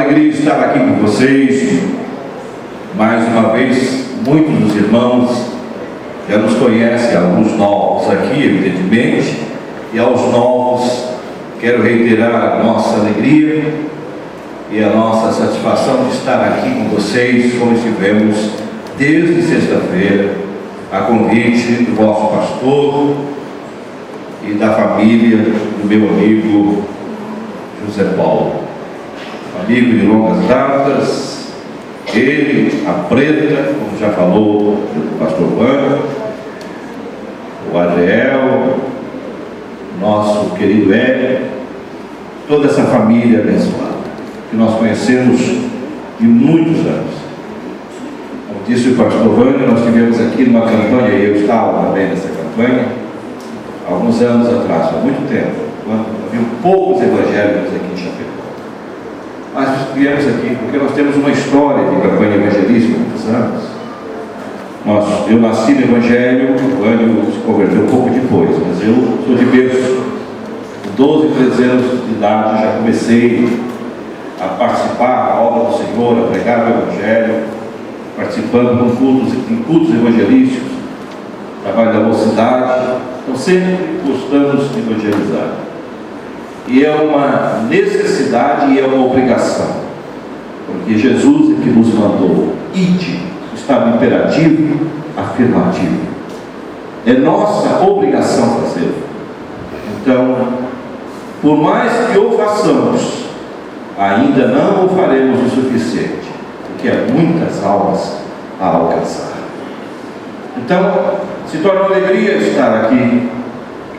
alegria estar aqui com vocês. Mais uma vez, muitos dos irmãos já nos conhecem, alguns novos aqui, evidentemente, e aos novos quero reiterar a nossa alegria e a nossa satisfação de estar aqui com vocês, como estivemos desde sexta-feira, a convite do vosso pastor e da família do meu amigo José Paulo, amigo de longas datas, ele, a Preta, como já falou o pastor Juan, o Adriel, nosso querido Hélio, toda essa família abençoada, que nós conhecemos de muitos anos. Como disse o pastor Juan, nós tivemos aqui numa campanha, e eu estava também nessa campanha, alguns anos atrás, há muito tempo, quando havia poucos evangélicos aqui em Chapecó. Mas viemos aqui porque nós temos uma história de campanha evangelística há muitos anos. Eu nasci no Evangelho, o Ânimo se converteu um pouco depois, mas eu sou de berço. Com 12, 13 anos de idade já comecei a participar da obra do Senhor, a pregar o Evangelho, participando em cultos evangelísticos, trabalho da mocidade. Então sempre gostamos de evangelizar. E é uma necessidade e é uma obrigação, porque Jesus é que nos mandou. Ide, está no imperativo afirmativo. É nossa obrigação fazê-lo. Então, por mais que o façamos, ainda não o faremos o suficiente, porque há muitas almas a alcançar. Então, se torna uma alegria estar aqui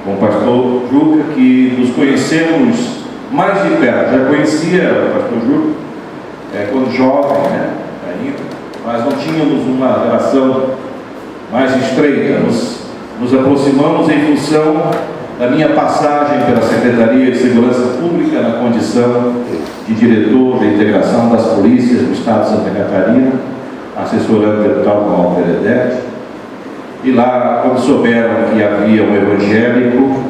com o pastor Juca, que nos conhecemos mais de perto. Já conhecia o pastor Juca quando jovem, ainda, mas não tínhamos uma relação mais estreita. Nos aproximamos em função da minha passagem pela Secretaria de Segurança Pública na condição de diretor da integração das polícias do Estado de Santa Catarina, assessorando o deputado Manuel Benedetti. E lá, quando souberam que havia um evangélico,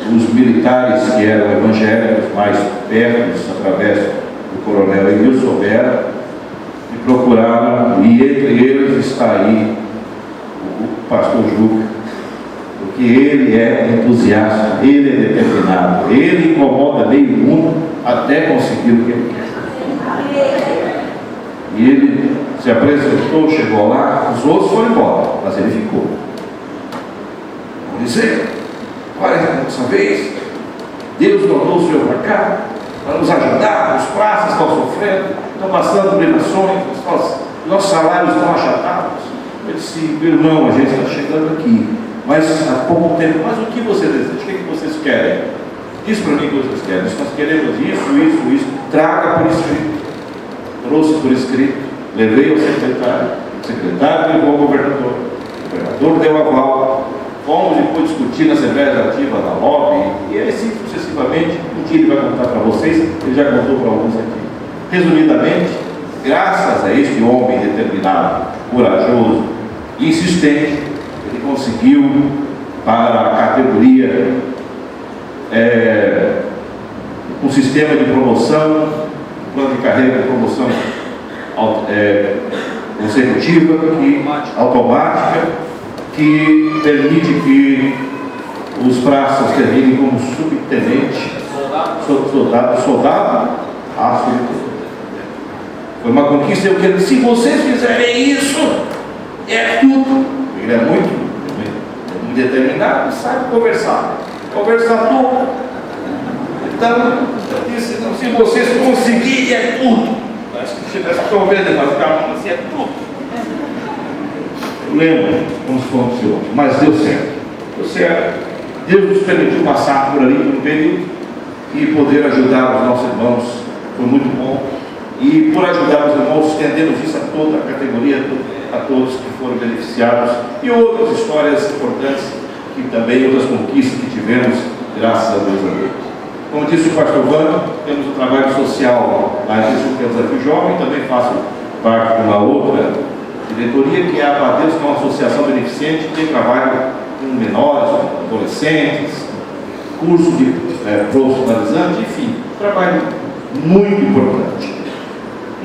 os militares que eram evangélicos mais perto, através do coronel Emil, souberam, me procuraram, e entre eles está aí o pastor Juca, porque ele é entusiasta, ele é determinado, ele incomoda meio mundo até conseguir o que ele quer. E ele se apresentou, chegou lá, os outros foram embora, mas ele ficou. Vou dizer, olha, dessa vez, Deus mandou o Senhor para cá, para nos ajudar, os praças estão sofrendo, estão passando privações, nossos salários estão achatados. Eu disse, irmão, a gente está chegando aqui, mas há pouco tempo, mas o que você deseja? O que vocês querem? Diz para mim o que vocês querem. Nós queremos isso, traga por escrito. Trouxe por escrito, levei ao secretário, o secretário levou ao governador, o governador deu aval, fomos depois discutir na Assembleia Legislativa, na lobby, e assim sucessivamente. Um dia ele vai contar para vocês, ele já contou para alguns aqui. Resumidamente, graças a este homem determinado, corajoso e insistente, ele conseguiu para a categoria um sistema de promoção, plano de carreira de promoção consecutiva, automática, que permite que os praças terminem como subtenente, soldado a subtenente. Foi uma conquista. Eu quero, se vocês fizerem isso, é tudo. Ele é muito determinado e sabe conversar. Conversador. Então, eu disse, se vocês conseguirem, é tudo. Acho que se tivesse convendo, mas ficar assim, é tudo. Eu lembro como se funciona, mas deu certo. Deu certo. Deus nos permitiu passar por ali por um período e poder ajudar os nossos irmãos. Foi muito bom. E por ajudar os irmãos, estendemos isso a toda a categoria, a todos que foram beneficiados. E outras histórias importantes, que também outras conquistas que tivemos, graças a Deus a Deus. Como disse o pastor Vando, temos um trabalho social lá em Sul, que é o Desafio Jovem, também faço parte de uma outra diretoria, que é a Abadeus, que é uma associação beneficente, que tem trabalho com menores, adolescentes, curso de profissionalizante, enfim, trabalho muito importante.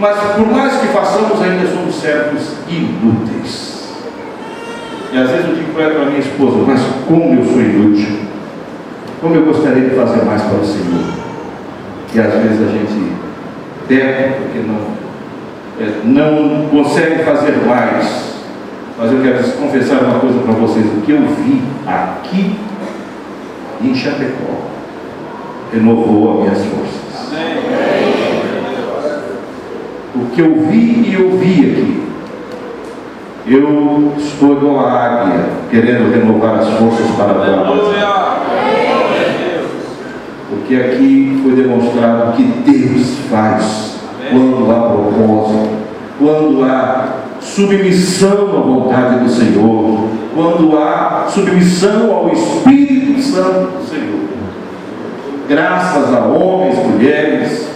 mas por mais que façamos, ainda somos servos inúteis. E às vezes eu digo para minha esposa, mas como eu sou inútil, como eu gostaria de fazer mais para o Senhor. E às vezes a gente peca porque não consegue fazer mais. Mas eu quero confessar uma coisa para vocês: o que eu vi aqui em Chapecó renovou as minhas forças. O que eu vi e ouvi aqui, eu estou igual a águia, querendo renovar as forças para a porque aqui foi demonstrado que Deus faz quando há propósito, quando há submissão à vontade do Senhor, quando há submissão ao Espírito Santo do Senhor. Graças a homens, mulheres,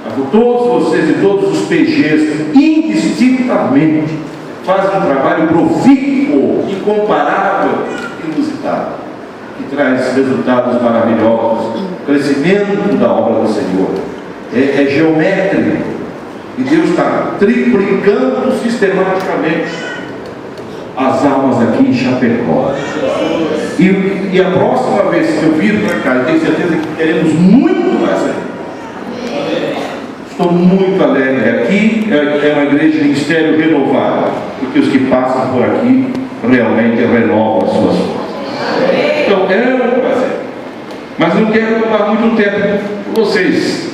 a todos vocês e todos os PGs, indistintamente, fazem um trabalho profícuo, incomparável, inusitado, que traz resultados maravilhosos, crescimento da obra do Senhor. É geométrico, e Deus está triplicando sistematicamente as almas aqui em Chapecó. E a próxima vez que eu vir para cá, eu tenho certeza que teremos muito mais ainda. Estou muito alegre. Aqui é uma igreja de ministério renovada, porque os que passam por aqui realmente renovam as suas forças. Então é um prazer. Mas não quero tomar muito tempo com vocês.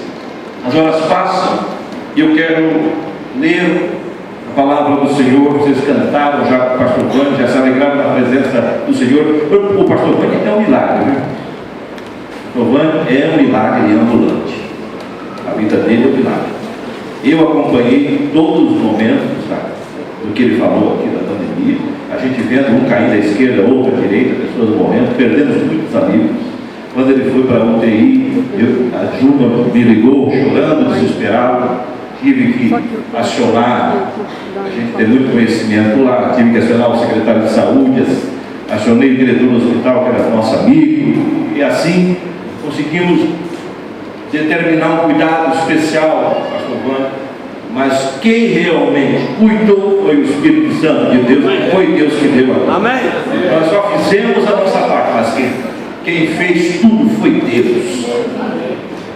As horas passam e eu quero ler a palavra do Senhor. Vocês cantaram já com o pastor Vânia, já se alegraram na presença do Senhor. O pastor Vânia é um milagre, né? O pastor Vânia é um milagre ambulante. A vida dele é um milagre. Eu acompanhei todos os momentos, sabe, do que ele falou aqui da pandemia. A gente vendo um cair da esquerda, outro à direita, pessoas morrendo, perdemos muitos amigos. Quando ele foi para a UTI, a Juma me ligou chorando, desesperado. Tive que acionar, a gente tem muito conhecimento lá, tive que acionar o secretário de saúde, acionei o diretor do hospital, que era nosso amigo, e assim conseguimos determinar um cuidado especial, pastor Vânia. Mas quem realmente cuidou foi o Espírito Santo de Deus, foi Deus que deu a nós. Amém. Nós só fizemos a nossa parte, mas quem fez tudo foi Deus,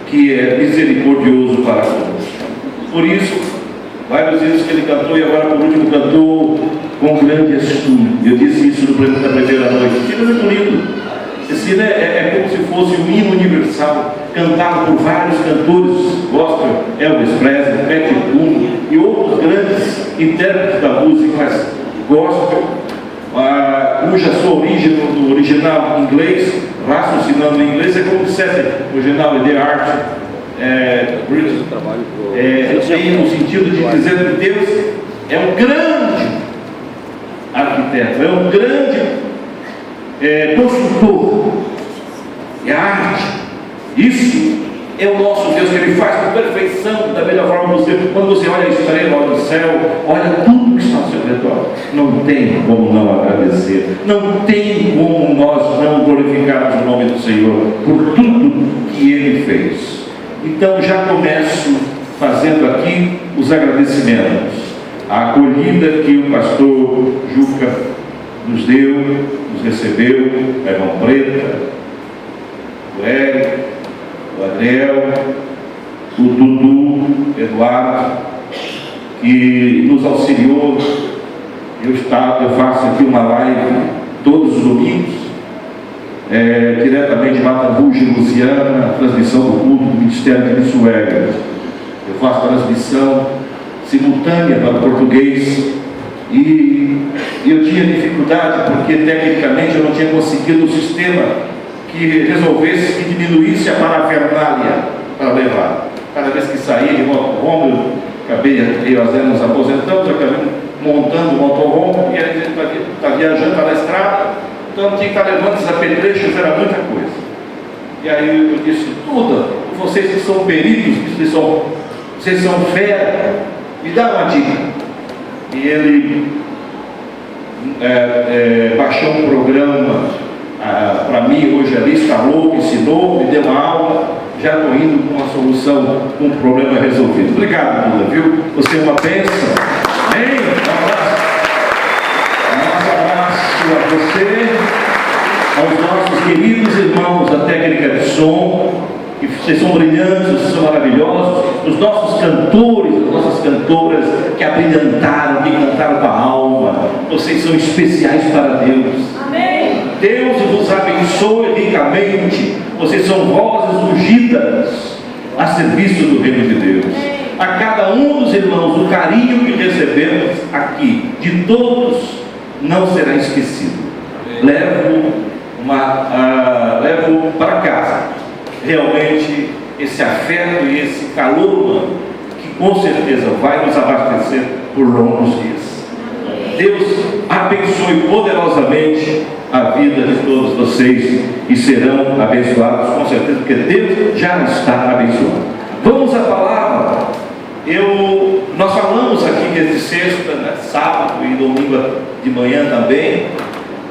que é misericordioso para todos. Por isso, vários hinos que ele cantou, e agora por último cantou com grande estudo. Eu disse isso no da primeira noite. Esse hino é muito lindo. Esse hino é como se fosse um hino universal, cantado por vários cantores gospel, Elvis Presley, Pat Boone e outros grandes intérpretes da música gospel, cuja sua origem no original em inglês, raciocinando em inglês, é como se dissesse o original de arte. Tem no sentido de dizer que Deus é um grande arquiteto, é um grande construtor, é arte. Isso é o nosso Deus, que Ele faz com perfeição, da melhor forma possível. Quando você olha a estrela, olha o céu, olha tudo que está ao seu redor, não tem como não agradecer, não tem como nós não glorificarmos o nome do Senhor por tudo que Ele fez. Então já começo fazendo aqui os agradecimentos, a acolhida que o pastor Juca nos deu, nos recebeu, a irmã Preta, o Érico, o Adriel, o Dudu, Eduardo, que nos auxiliou. Eu faço aqui uma live todos os domingos, diretamente de Mata Rouge, Luciana, a transmissão do culto do Ministério de Missuéria. Eu faço transmissão simultânea para o português e eu tinha dificuldade porque tecnicamente eu não tinha conseguido um sistema que resolvesse, que diminuísse a parafernália para levar. Cada vez que saía de motorhome, eu nos aposentamos, acabei montando o motorhome e a gente está viajando para a estrada. Então tinha que estar levando esses apetrechos, era muita coisa. E aí eu disse, vocês que são peritos, vocês são fera, me dá uma dica. E ele baixou um programa para mim hoje ali, instalou, me ensinou, me deu uma aula. já estou indo com uma solução, com um problema resolvido. Obrigado, Duda, viu? Você é uma bênção. Amém? Um abraço a você, aos nossos queridos irmãos da técnica de som, que vocês são brilhantes, vocês são maravilhosos, os nossos cantores, as nossas cantoras que abrilhantaram, que cantaram com a alma, vocês são especiais para Deus. Amém. Deus vos abençoe ricamente, vocês são vozes ungidas a serviço do reino de Deus. A cada um dos irmãos, o carinho que recebemos aqui, de todos, não será esquecido. Levo para casa realmente esse afeto e esse calor humano, que com certeza vai nos abastecer por longos dias. Deus abençoe poderosamente a vida de todos vocês e serão abençoados com certeza, porque Deus já está abençoando. Vamos à palavra. Nós falamos aqui desde sexta, né, sábado e domingo de manhã também,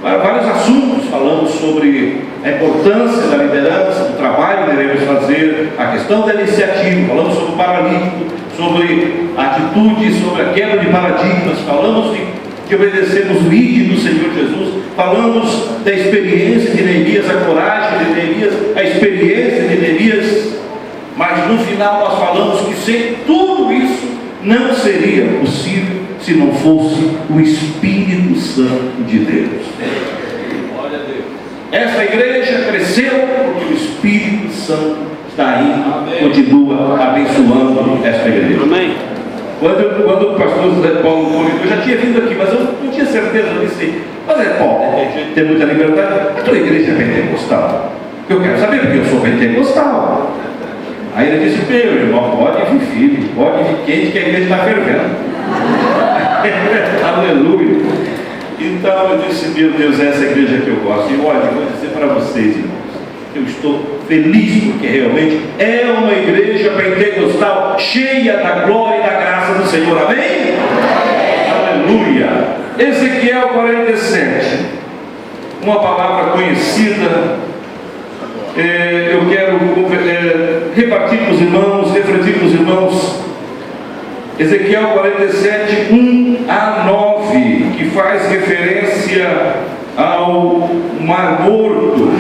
vários assuntos. Falamos sobre a importância da liderança, do trabalho que devemos fazer, a questão da iniciativa, falamos sobre o paralítico, sobre a atitude, sobre a quebra de paradigmas, falamos de obedecermos o ID do Senhor Jesus, falamos da experiência de Neemias, a coragem de Neemias, a experiência de Neemias, mas no final nós falamos que sem tudo isso não seria possível se não fosse o Espírito Santo de Deus. Glória a Deus. Essa igreja cresceu porque o Espírito Santo está aí, continua abençoando esta igreja. Amém. Quando o pastor Zé Paulo comentou, eu já tinha vindo aqui, mas eu não tinha certeza, eu disse, mas Zé Paulo, tem muita liberdade, a tua igreja é pentecostal? Eu quero saber, porque eu sou pentecostal. Aí ele disse, meu irmão, pode vir firme, pode vir quente, que a igreja está fervendo. Aleluia. Então eu disse, meu Deus, essa é a igreja que eu gosto. E olha, vou dizer para vocês, irmãos, eu estou feliz porque realmente é uma igreja pentecostal cheia da glória e da graça do Senhor. Amém? Aleluia. Ezequiel 47, uma palavra conhecida. Eu quero repartir com os irmãos, refletir com os irmãos. Ezequiel 47, 1 a 9, que faz referência ao Mar Morto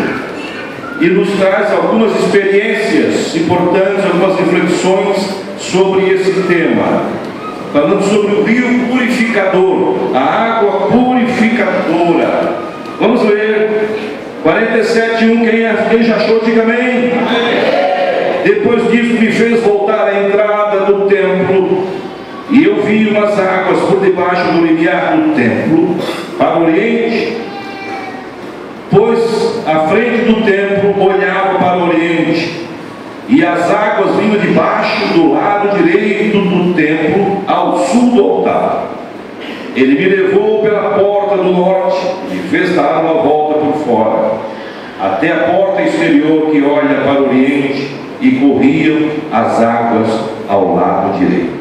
e nos traz algumas experiências importantes, algumas reflexões sobre esse tema. Falando sobre o rio purificador, a água purificadora. Vamos ler 47, 1. Quem já achou, diga amém. Depois disso me fez voltar à entrada do templo, e eu vi umas águas por debaixo do limiar do templo, para o oriente, pois a frente do templo olhava para o oriente, e as águas vinham debaixo do lado direito do templo, ao sul do altar. Ele me levou pela porta do norte, e me fez dar uma volta por fora, até a porta exterior que olha para o oriente, e corriam as águas ao lado direito.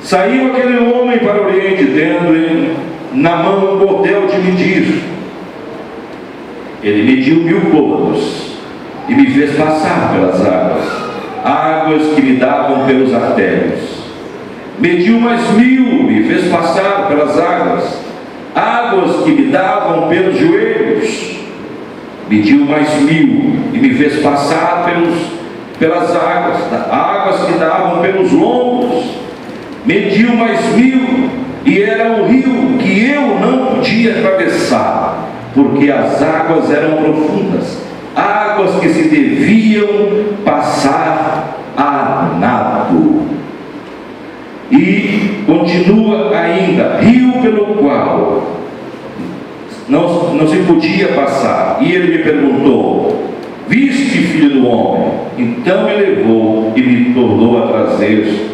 Saiu aquele homem para o oriente, tendo na mão um cordel de medir. Ele mediu 1000 côvados e me fez passar pelas águas que me davam pelos artérios. Mediu mais 1000, me fez passar pelas águas que me davam pelos joelhos. Mediu mais 1000 e me fez passar pelas águas que davam pelos lombos. Mediu mais 1000 e era um rio que eu não podia atravessar, porque as águas eram profundas, águas que se deviam passar a nado. E continua ainda, rio pelo qual não se podia passar. E ele me perguntou, viste, filho do homem? Então me levou e me tornou a trazer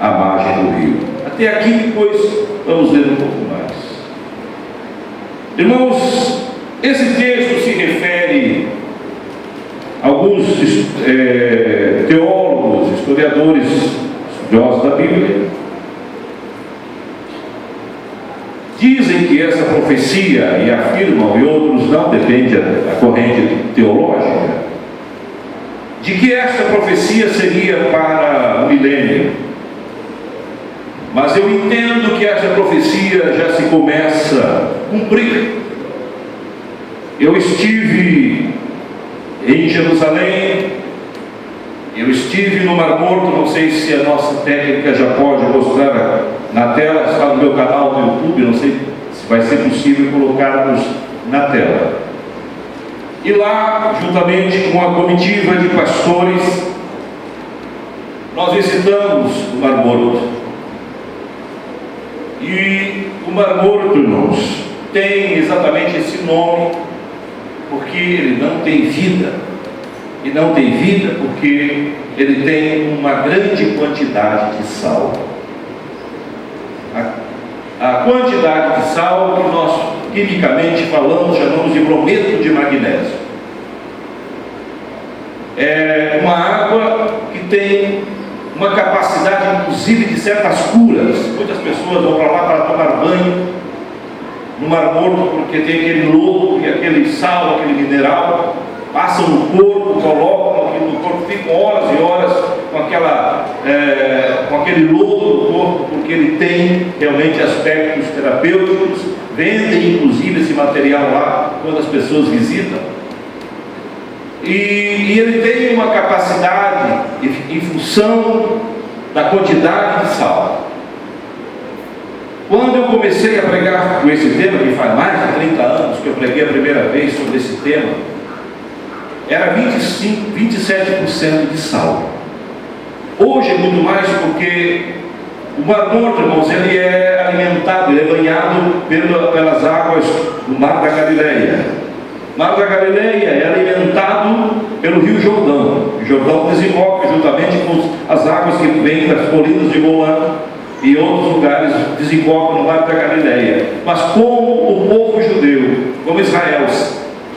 à margem do rio. Até aqui, depois vamos ler um pouco mais. Irmãos, esse texto se refere a alguns teólogos, historiadores, estudiosos da Bíblia, dizem que essa profecia, e afirmam, e outros não, depende da corrente teológica, de que esta profecia seria para o milênio. Mas eu entendo que essa profecia já se começa a cumprir. Eu estive em Jerusalém, eu estive no Mar Morto, não sei se a nossa técnica já pode mostrar na tela, está no meu canal do YouTube, não sei se vai ser possível colocarmos na tela. E lá, juntamente com a comitiva de pastores, nós visitamos o Mar Morto. E o Mar Morto, irmãos, tem exatamente esse nome, porque ele não tem vida. E não tem vida porque ele tem uma grande quantidade de sal. A quantidade de sal que nós, quimicamente falando, chamamos de brometo de magnésio. É uma água que tem uma capacidade, inclusive, de certas curas. Muitas pessoas vão para lá para tomar banho no Mar Morto porque tem aquele lodo e aquele sal, aquele mineral, passam no corpo, colocam aquilo no corpo, ficam horas e horas com aquele lodo no corpo, porque ele tem realmente aspectos terapêuticos. Vendem inclusive esse material lá quando as pessoas visitam. E ele tem uma capacidade em função da quantidade de sal. Quando eu comecei a pregar com esse tema, que faz mais de 30 anos que eu preguei a primeira vez sobre esse tema, era 27% de sal. Hoje é muito mais, porque o Mar Morto, irmãos, ele é alimentado, ele é banhado pelas águas do Mar da Galileia. O Mar da Galileia é alimentado pelo Rio Jordão. O Jordão desemboca juntamente com as águas que vêm das colinas de Golã e outros lugares desembocam no Mar da Galileia. Mas como o povo judeu, como Israel,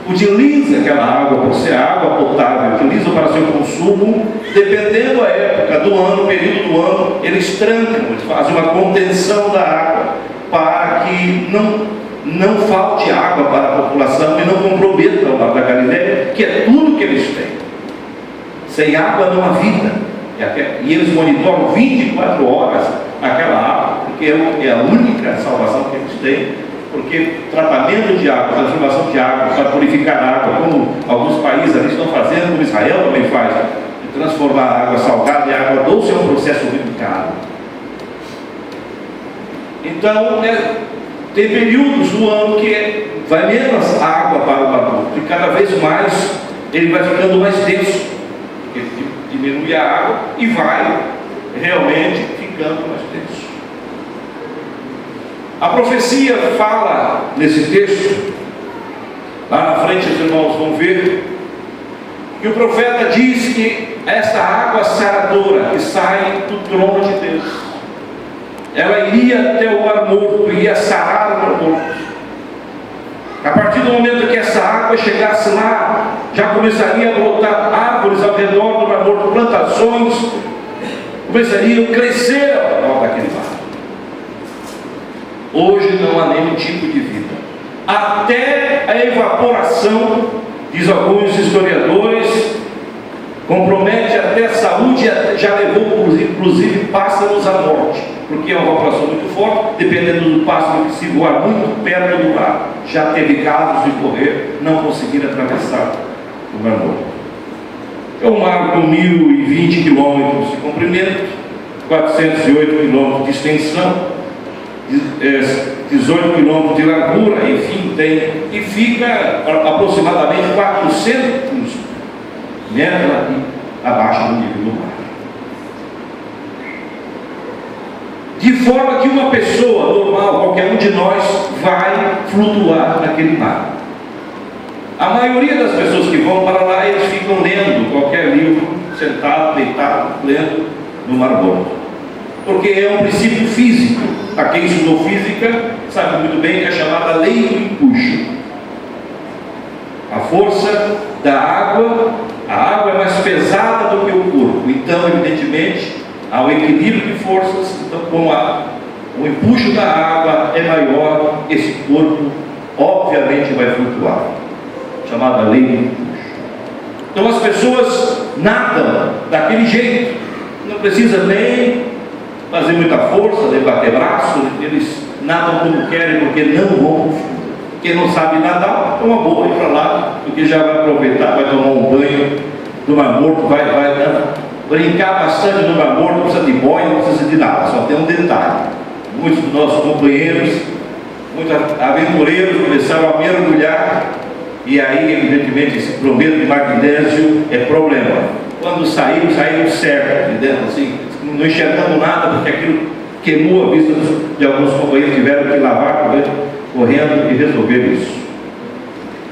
utiliza aquela água por ser água potável, utiliza para seu consumo, dependendo da época do ano, período do ano, eles trancam, eles fazem uma contenção da água para que não falte água para a população e não comprometa o Mar da Galileia, que é tudo que eles têm. Sem água não há vida. E eles monitoram 24 horas aquela água, porque é a única salvação que eles têm. Porque tratamento de água, transformação de água, para purificar a água, como alguns países ali estão fazendo, como Israel também faz, de transformar a água salgada em água doce, é um processo muito caro. Então, tem períodos do ano que vai menos água para o Mar Morto, e cada vez mais ele vai ficando mais denso, porque diminui a água e vai realmente ficando mais denso. A profecia fala nesse texto, lá na frente os irmãos vão ver, que o profeta diz que essa água saradora que sai do trono de Deus, ela iria até o Mar Morto, ia sarar o Mar Morto. A partir do momento que essa água chegasse lá, já começaria a brotar árvores ao redor do Mar Morto, plantações começariam a crescer ao redor daquele mar. Hoje não há nenhum tipo de vida. Até a evaporação, diz alguns historiadores, compromete até a saúde, já levou inclusive pássaros à morte, porque é uma evaporação muito forte, dependendo do pássaro que se voar muito perto do mar. Já teve casos de morrer, não conseguir atravessar o Mar Morto. É um mar com 1.020 quilômetros de comprimento, 408 quilômetros de extensão, 18 quilômetros de largura, enfim, e fica aproximadamente 400 metros abaixo do nível do mar. De forma que uma pessoa normal, qualquer um de nós, vai flutuar naquele mar. A maioria das pessoas que vão para lá, eles ficam lendo qualquer livro, sentado, deitado, lendo no Mar Morto. Porque é um princípio físico. A quem estudou física sabe muito bem que é chamada lei do empuxo. A força da água, a água é mais pesada do que o corpo. Então, evidentemente, há um equilíbrio de forças. Então, como o empuxo da água é maior, esse corpo obviamente vai flutuar. Chamada lei do empuxo. Então, as pessoas nadam daquele jeito, não precisa nem fazer muita força, nem bater braço, eles nadam como querem, porque não vão pro fundo. Quem não sabe nadar, é uma boa ir para lá, porque já vai aproveitar, vai tomar um banho no Mar Morto, vai brincar bastante no Mar Morto, não precisa de boia, não precisa de nada. Só tem um detalhe: muitos dos nossos companheiros, muitos aventureiros começaram a mergulhar, e aí, evidentemente, esse problema de magnésio é problema. Quando saíram certo, de dentro, assim, não enxergando nada, porque aquilo queimou a vista de alguns companheiros, tiveram que lavar correndo e resolver isso.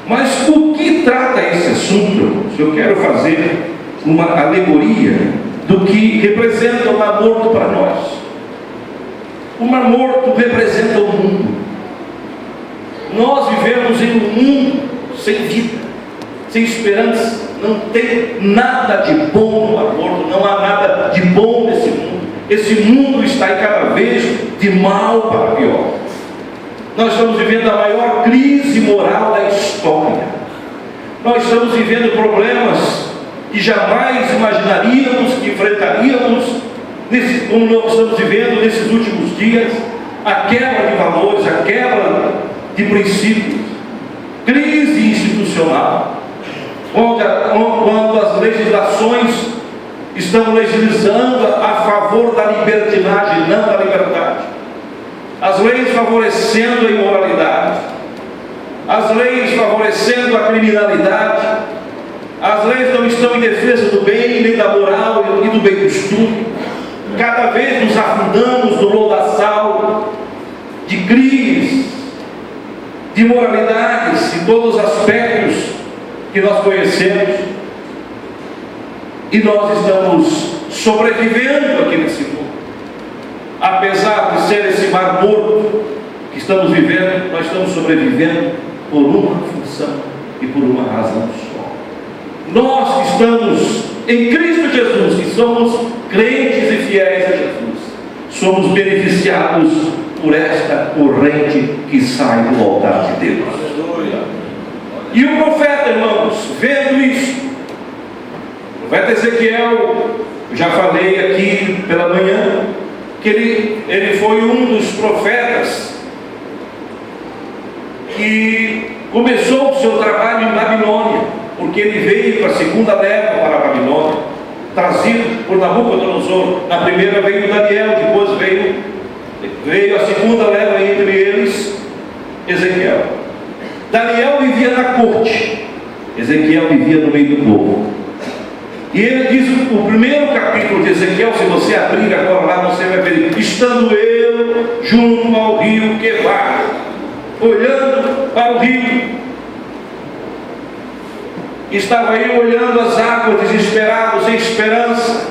Mas o que trata esse assunto? Eu quero fazer uma alegoria do que representa o Mar Morto para nós. O Mar Morto representa o mundo. Nós vivemos em um mundo sem vida, sem esperança. Não tem nada de bom no Mar Morto, não há nada de bom nesse mundo. Esse mundo está cada vez de mal para pior. Nós estamos vivendo a maior crise moral da história. Nós estamos vivendo problemas que jamais imaginaríamos que enfrentaríamos, como nós estamos vivendo nesses últimos dias. A quebra de valores, a quebra de princípios, crise institucional, quando as legislações estão legislando a favor da libertinagem, não da liberdade. As leis favorecendo a imoralidade, as leis favorecendo a criminalidade, as leis não estão em defesa do bem, nem da moral e do bem costume. Cada vez nos afundamos no lodaçal de crimes, de imoralidades, em todos os aspectos que nós conhecemos, e nós estamos sobrevivendo aqui nesse mundo. Apesar de ser esse Mar Morto que estamos vivendo, nós estamos sobrevivendo por uma função e por uma razão só. Nós que estamos em Cristo Jesus, que somos crentes e fiéis a Jesus, somos beneficiados por esta corrente que sai do altar de Deus. E o profeta, irmãos, vendo isso, o profeta Ezequiel, eu já falei aqui pela manhã, que ele foi um dos profetas que começou o seu trabalho em Babilônia, porque ele veio para a segunda leva para a Babilônia, trazido por Nabucodonosor. Na primeira veio Daniel, depois veio a segunda leva, entre eles Ezequiel. Daniel vivia na corte, Ezequiel vivia no meio do povo. E ele diz, o primeiro capítulo de Ezequiel, se você abrir agora lá, você vai ver: estando eu junto ao rio Quebar, olhando para o rio, estava eu olhando as águas, desesperado, sem esperança,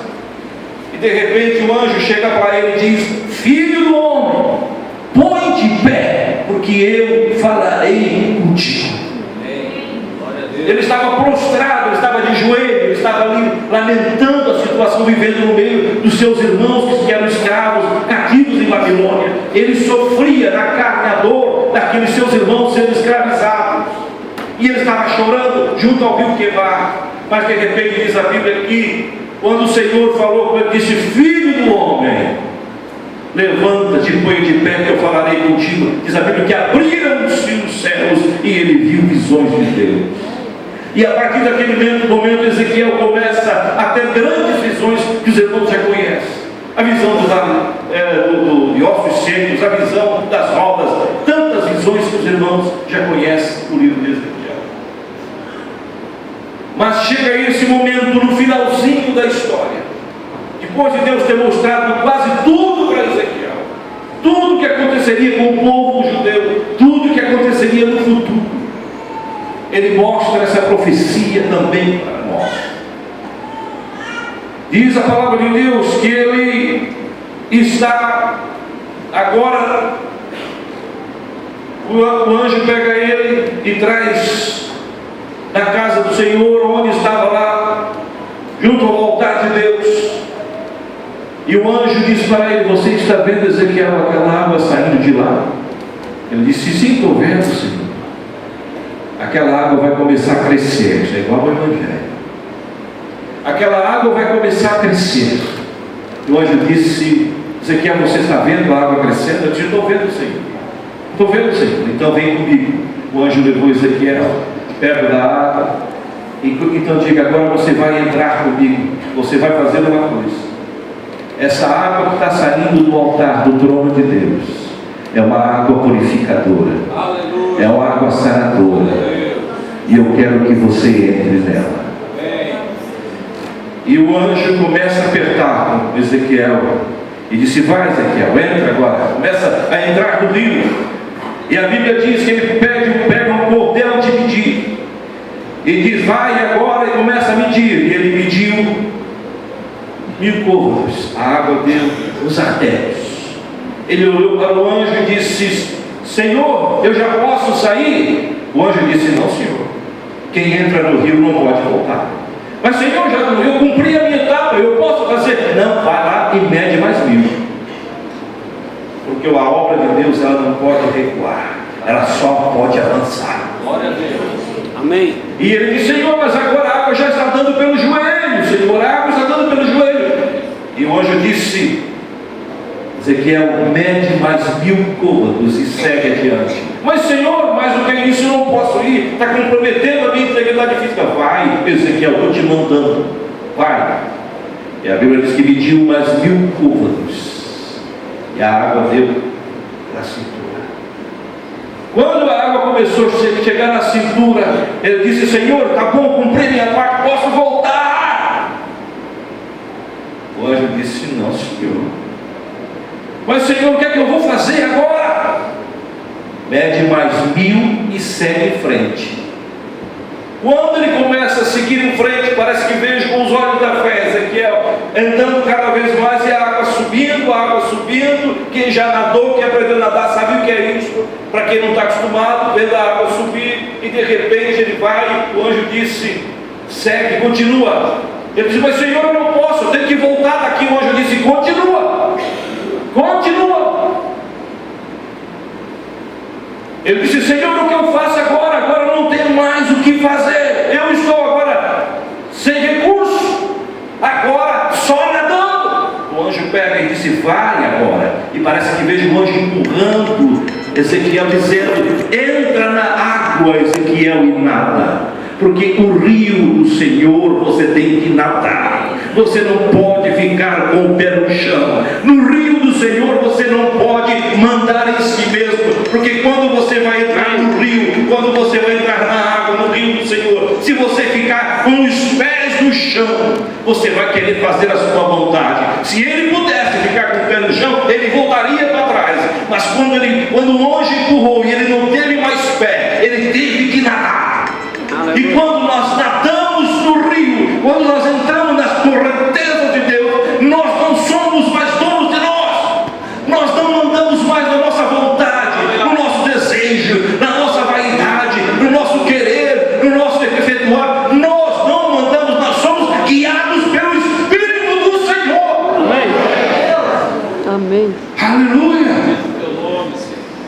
e de repente o anjo chega para ele e diz: filho do homem, põe de pé, porque eu falarei contigo. Ele estava prostrado, ele estava de joelho, ele estava ali lamentando a situação, vivendo no meio dos seus irmãos que eram escravos, cativos em Babilônia. Ele sofria na carne a dor daqueles seus irmãos sendo escravizados, e ele estava chorando junto ao rio Quebar. Mas de repente diz a Bíblia que quando o Senhor falou com ele, disse: filho do homem, levanta-te, põe de pé, que eu falarei contigo. Diz a Bíblia que abriram-se os céus e ele viu visões de Deus. E a partir daquele momento Ezequiel começa a ter grandes visões que os irmãos já conhecem. A visão de ossos secos, a visão das rodas, tantas visões que os irmãos já conhecem no livro de Ezequiel. Mas chega esse momento no finalzinho da história, depois de Deus ter mostrado quase tudo para Ezequiel, tudo que aconteceria com o povo judeu, tudo que aconteceria no futuro, ele mostra essa profecia também para nós. Diz a palavra de Deus que ele está agora, o anjo pega ele e traz na casa do Senhor, onde estava lá, junto ao altar de Deus. E o anjo diz para ele: você está vendo, Ezequiel, aquela água saindo de lá? Ele disse: sim, estou vendo, Senhor. Aquela água vai começar a crescer, isso é igual ao Evangelho. aquela água vai começar a crescer. E o anjo disse: Ezequiel, você está vendo a água crescendo? Eu disse: estou vendo, Senhor. Estou vendo, Senhor. Então vem comigo. O anjo levou Ezequiel perto da água. Então diga: agora você vai entrar comigo. Você vai fazer uma coisa. Essa água que está saindo do altar, do trono de Deus, é uma água purificadora. Aleluia. É uma água saradora. Aleluia. E eu quero que você entre nela. Amém. E o anjo começa a apertar com Ezequiel e disse: vai, Ezequiel, entra agora. Começa a entrar no rio. E a Bíblia diz que ele pega um cordel de medir e diz: vai agora, e começa a medir. E ele mediu 1000 côvados, a água deu os artérios. Ele olhou para o anjo e disse: Senhor, eu já posso sair? O anjo disse: não, Senhor, quem entra no rio não pode voltar. Mas, Senhor, eu cumpri a minha etapa, eu posso fazer? Não, vai lá e mede mais 1000. Porque a obra de Deus, ela não pode recuar, ela só pode avançar. Glória a Deus. Amém. E ele disse: Senhor, mas agora a água já está dando pelo joelho. Senhor, a água está dando pelo joelho. E o anjo disse: Ezequiel, mede mais 1000 côvados e segue adiante. Mas, Senhor, mas o que é isso? Eu não posso ir, está comprometendo a minha integridade física. Vai, Ezequiel, estou te mandando, vai. E a Bíblia diz que mediu mais 1000 côvados e a água deu na cintura. Quando a água começou a chegar na cintura, ele disse: Senhor, está bom, cumpri minha parte, posso voltar? O anjo disse: não, Senhor. Mas, Senhor, o que é que eu vou fazer agora? Mede mais 1000 e segue em frente. Quando ele começa a seguir em frente, parece que vejo com os olhos da fé Ezequiel andando cada vez mais e a água subindo. Quem já nadou, quem aprendeu a nadar, sabe o que é isso? Para quem não está acostumado, vendo a água subir, e de repente ele vai. O anjo disse: segue, continua. Ele disse: mas, Senhor, eu não posso, eu tenho que voltar daqui. O anjo disse: continua. Ele disse: Senhor, o que eu faço agora? Agora eu não tenho mais o que fazer. Eu estou agora sem recurso, agora só nadando. O anjo pega e disse: vai agora. E parece que vejo o anjo empurrando Ezequiel, dizendo: entra na água, Ezequiel, e nada. Porque o rio do Senhor você tem que nadar. Você não pode ficar com o pé no chão. No rio do Senhor você não pode mandar em si mesmo. Porque quando você vai entrar no rio, quando você vai entrar na água, no rio do Senhor, se você ficar com os pés no chão, você vai querer fazer a sua vontade. Se ele pudesse ficar com o pé no chão, ele voltaria para trás. Mas quando o anjo empurrou e ele não teve mais pé, ele teve que nadar. E quando nós nadamos no rio, quando nós entramos nas correntezas de Deus, nós não somos mais donos de nós. Nós não mandamos mais na nossa vontade, no nosso desejo, na nossa vaidade, no nosso querer, no nosso efetuar. Nós não mandamos, nós somos guiados pelo Espírito do Senhor. Amém. Amém. Aleluia.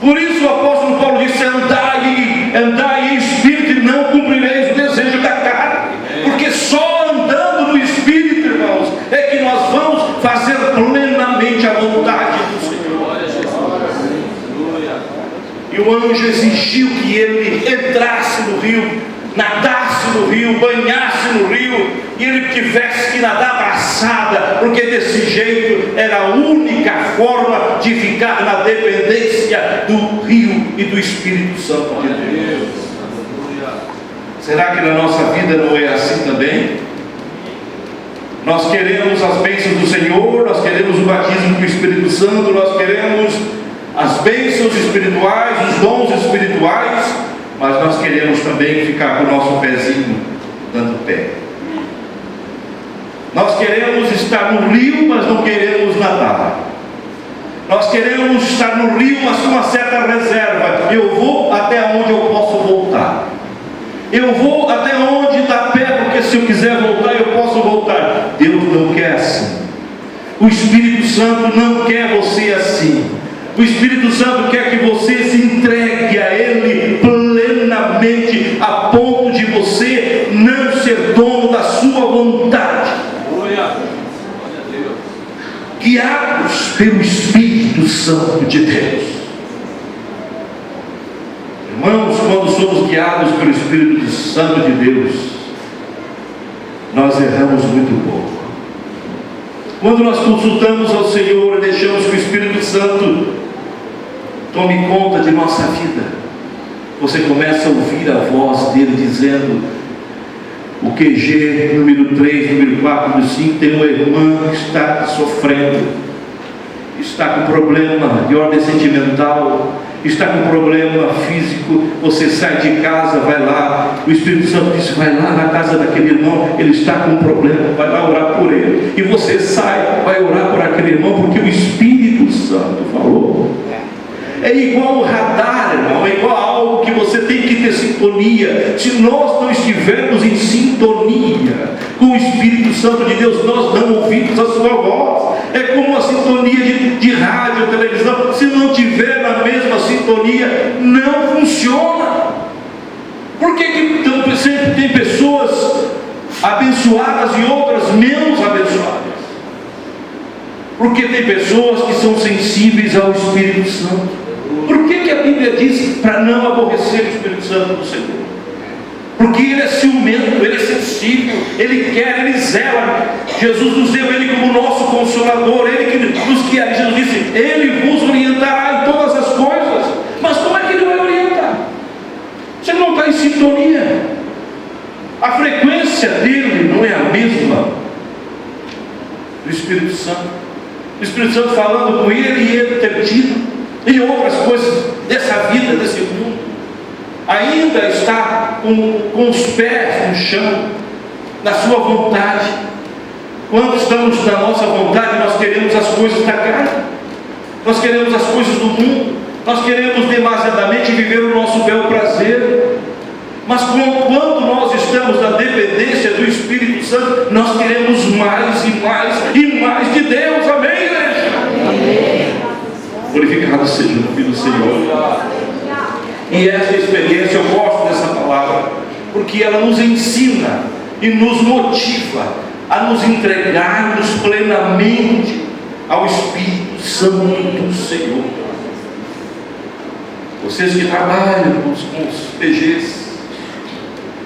Por isso o apóstolo Paulo disse: andai em espírito e não cumprireis o desejo da carne. Porque só andando no espírito, irmãos, é que nós vamos fazer plenamente a vontade do Senhor. E o anjo exigiu que ele entrasse no rio, nadasse no rio, banhasse no rio, e ele tivesse que nadar abraçada, porque desse jeito era a única forma de ficar na dependência do rio e do Espírito Santo de Deus. Será que na nossa vida não é assim também? Nós queremos as bênçãos do Senhor, nós queremos o batismo do Espírito Santo, nós queremos as bênçãos espirituais, os dons espirituais, mas nós queremos também ficar com o nosso pezinho dando pé. Nós queremos estar no rio, mas não queremos nadar. Nós queremos estar no rio, mas com uma certa reserva. Eu vou até onde eu posso voltar. Eu vou até onde dá pé, porque se eu quiser voltar, eu posso voltar. Deus não quer assim. O Espírito Santo não quer você assim. O Espírito Santo quer que você se entregue a Ele plenamente, a ponto de você não ser dono da sua vontade. guiados pelo Espírito Santo de Deus. Irmãos, quando somos guiados pelo Espírito Santo de Deus, nós erramos muito pouco. Quando nós consultamos ao Senhor e deixamos que o Espírito Santo tome conta de nossa vida, você começa a ouvir a voz dele dizendo: o QG número 3, número 4, número 5, tem uma irmã que está sofrendo, está com problema de ordem sentimental, está com problema físico. Você sai de casa, vai lá, o Espírito Santo diz: vai lá na casa daquele irmão, ele está com um problema, vai lá orar por ele. E você sai, vai orar por aquele irmão, porque o Espírito Santo falou. É igual um radar, irmão, é igual algo que você tem que ter sintonia. Se nós não estivermos em sintonia com o Espírito Santo de Deus, nós não ouvimos a sua voz. É como uma sintonia de rádio ou televisão. Se não tiver na mesma sintonia, não funciona. Por que sempre tem pessoas abençoadas e outras menos abençoadas? Porque tem pessoas que são sensíveis ao Espírito Santo. Por que a Bíblia diz para não aborrecer o Espírito Santo do Senhor? Porque ele é ciumento, ele é sensível, ele quer, ele zela. Jesus nos deu ele como nosso consolador, ele que nos guia. Jesus disse: ele vos orientará em todas as coisas. Mas como é que ele vai orientar? Você não está em sintonia. A frequência dele não é a mesma do Espírito Santo. O Espírito Santo falando com ele e ele perdido em outras coisas dessa vida, desse mundo. Ainda está com os pés no chão, na sua vontade. Quando estamos na nossa vontade, nós queremos as coisas da carne, nós queremos as coisas do mundo, nós queremos demasiadamente viver o nosso bel prazer. Mas quando nós estamos na dependência do Espírito Santo, nós queremos mais e mais e mais de Deus. Amém, igreja? Amém. Glorificado seja o nome do Senhor. E essa experiência, eu gosto dessa palavra, porque ela nos ensina e nos motiva a nos entregarmos plenamente ao Espírito Santo do Senhor. Vocês que trabalham com os PGs,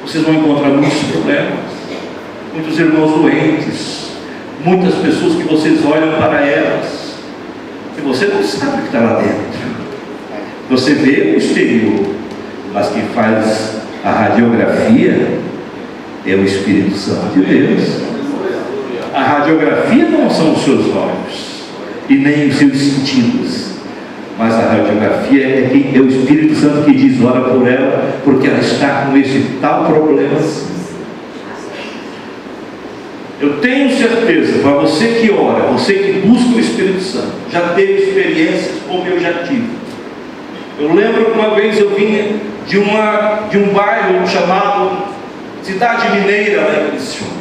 vocês vão encontrar muitos problemas, muitos irmãos doentes, muitas pessoas que vocês olham para elas e você não sabe o que está lá dentro. Você vê o exterior, mas quem faz a radiografia é o Espírito Santo de Deus. A radiografia não são os seus olhos e nem os seus sentidos, mas a radiografia é o Espírito Santo que diz: ora por ela, porque ela está com esse tal problema. Eu tenho certeza, para você que ora, você que busca o Espírito Santo, já teve experiências como eu já tive. Eu lembro que uma vez eu vinha de um bairro chamado Cidade Mineira, lá em Criciúma.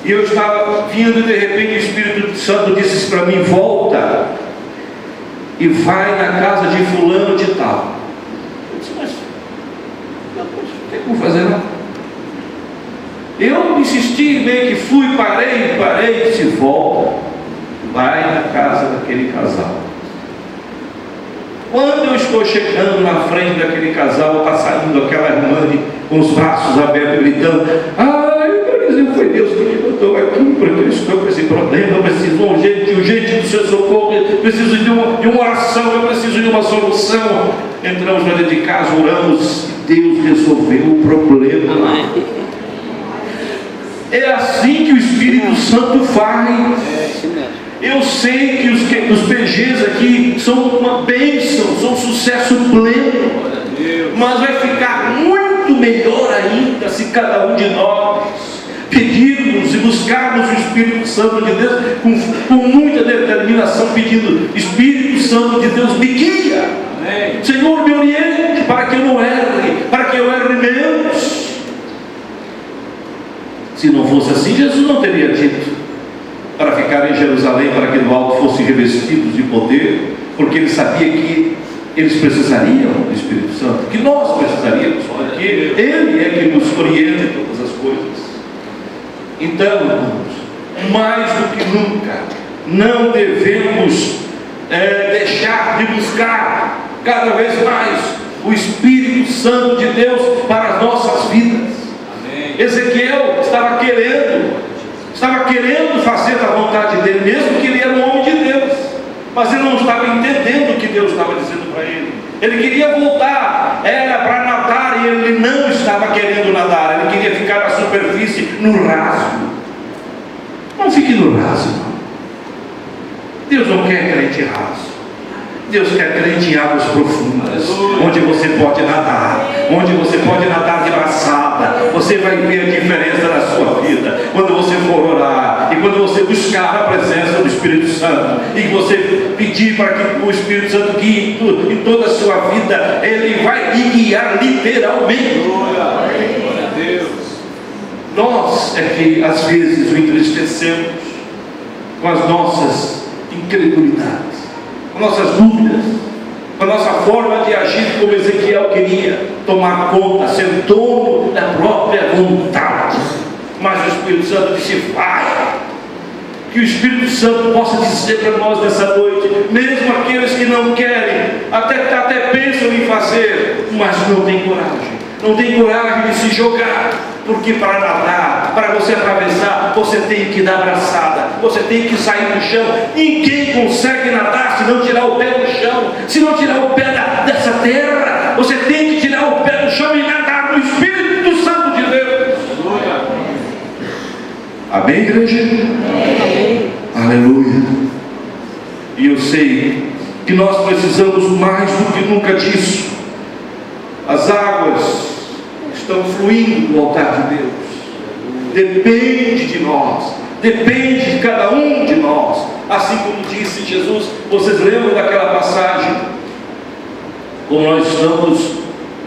E eu estava vindo e de repente o Espírito Santo disse para mim: volta e vai na casa de fulano de tal. Eu disse: mas o que eu vou fazer lá? Eu insisti, meio que fui, parei, disse: volta, vai na casa daquele casal. Quando eu estou chegando na frente daquele casal, está saindo aquela irmã com os braços abertos, gritando: foi Deus que me botou aqui, porque eu estou com esse problema, eu preciso urgente do seu socorro, eu preciso de uma oração, eu preciso de uma solução. Entramos para dentro de casa, oramos, e Deus resolveu o problema. É assim que o Espírito Santo faz. Eu sei que os PGs aqui são uma bênção, são um sucesso pleno, mas vai ficar muito melhor ainda se cada um de nós pedirmos e buscarmos o Espírito Santo de Deus com muita determinação, pedindo: Espírito Santo de Deus, me guia. Amém. Senhor, me oriente para que eu não erre, para que eu erre menos. Se não fosse assim, Jesus não teria dito para ficar em Jerusalém, para que no alto fossem revestidos de poder, porque ele sabia que eles precisariam do Espírito Santo, que nós precisaríamos, porque ele é que nos orienta em todas as coisas. Então, irmãos, mais do que nunca, não devemos deixar de buscar cada vez mais o Espírito Santo de Deus para as nossas vidas. Amém. Ezequiel estava querendo fazer a vontade dele, mesmo que ele era um homem de Deus, mas ele não estava entendendo o que Deus estava dizendo para ele. Ele queria voltar, era para nadar, e ele não estava querendo nadar, ele queria ficar na superfície, no raso. Não fique no raso, não. Deus não quer crente raso. Deus quer crente em águas profundas, onde você pode nadar, onde você pode nadar de braçada. Você vai ver a diferença na sua vida quando você for orar, e quando você buscar a presença do Espírito Santo, e você pedir para que o Espírito Santo guie em toda a sua vida. Ele vai lhe guiar literalmente. Nós é que às vezes o entristecemos com as nossas incredulidades, com nossas dúvidas, com a nossa forma de agir, como Ezequiel queria tomar conta, ser dono da própria vontade. Mas o Espírito Santo disse: vai. Que o Espírito Santo possa dizer para nós nessa noite, mesmo aqueles que não querem, até pensam em fazer, mas não tem coragem de se jogar, porque para nadar, para você atravessar, você tem que dar braçada, você tem que sair do chão. Ninguém consegue nadar se não tirar o pé do chão, se não tirar o pé dessa terra. Você tem que tirar o pé do chão e nadar no Espírito Santo de Deus. Amém, igreja? Amém. Aleluia. E eu sei que nós precisamos mais do que nunca disso. As águas estão fluindo do altar de Deus. Depende de nós, depende de cada um de nós. Assim como disse Jesus, vocês lembram daquela passagem? Como nós estamos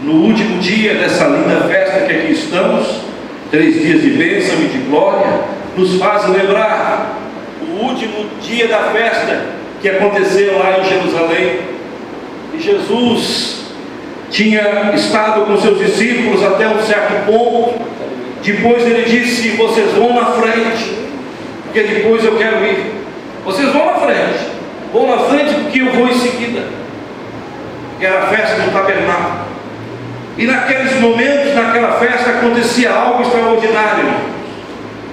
no último dia dessa linda festa que aqui estamos, 3 dias de bênção e de glória, nos faz lembrar o último dia da festa que aconteceu lá em Jerusalém. E Jesus tinha estado com seus discípulos até um certo ponto. Depois ele disse: vocês vão na frente, porque depois eu quero ir. Vocês vão na frente porque eu vou em seguida. Que era a festa do tabernáculo. E naqueles momentos, naquela festa, acontecia algo extraordinário.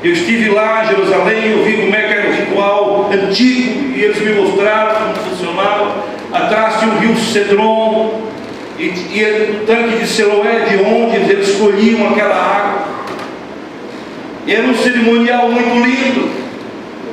Eu estive lá em Jerusalém, eu vi como é que era o ritual antigo, e eles me mostraram como funcionava. Atrás tinha o rio Cedron, e o tanque de Siloé, de onde eles escolhiam aquela água. Era um cerimonial muito lindo.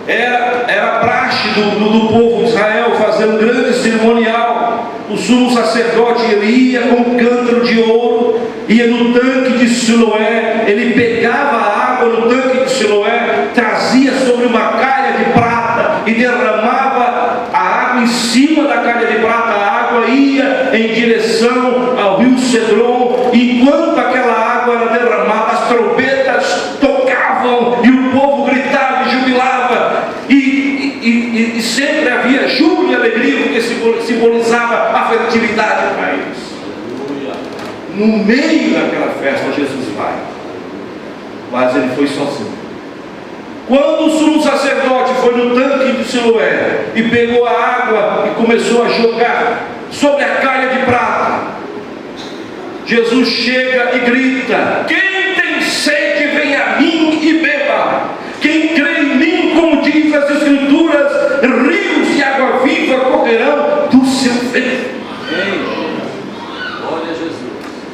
Era praxe do povo de Israel fazer um grande cerimonial. O sumo sacerdote, ele ia com um cântaro de ouro, ia no tanque de Siloé, ele pegava a água no tanque de Siloé, trazia sobre uma calha de prata e derramava a água em cima da calha de prata. A água ia em direção ao rio Cedron. Enquanto aquela água era derramada, as trombetas tocavam e o povo gritava e jubilava, e sempre havia júbilo e alegria, porque simbolizava a fertilidade para eles. No meio daquela festa Jesus vai, mas ele foi sozinho. Quando o sumo sacerdote foi no tanque de Siloé e pegou a água e começou a jogar sobre a calha de prata, Jesus chega e grita: quem tem sede, vem a mim e beba. Quem crê em mim, como diz as Escrituras, rios de água viva correrão do seu ventre. Glória a Jesus.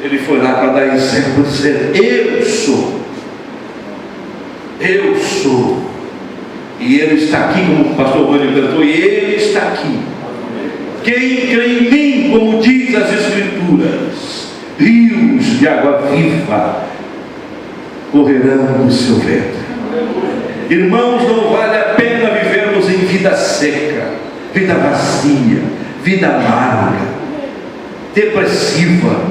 Ele foi lá para dar exemplo, dizer: eu sou. E ele está aqui, como o pastor Rony cantou, e ele está aqui. Quem crê em mim, como diz as Escrituras, rios de água viva correrão do seu ventre. Irmãos, não vale a pena vivermos em vida seca, vida vazia, vida amarga, depressiva,